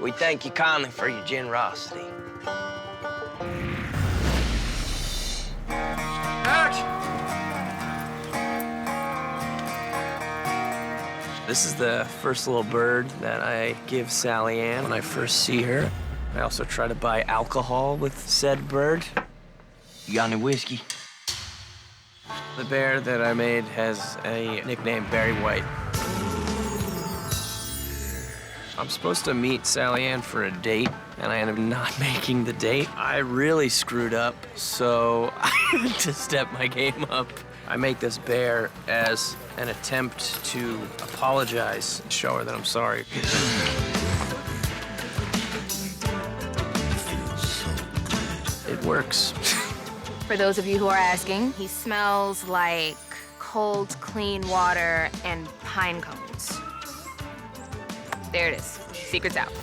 We thank you kindly for your generosity. This is the first little bird that I give Sally Ann when I first see her. I also try to buy alcohol with said bird. You got any whiskey? The bear that I made has a nickname, Barry White. I'm supposed to meet Sally Ann for a date, and I ended up not making the date. I really screwed up, so I had to step my game up. I make this bear as an attempt to apologize and show her that I'm sorry. It works. For those of you who are asking, he smells like cold, clean water and pine cones. There it is. Secret's out.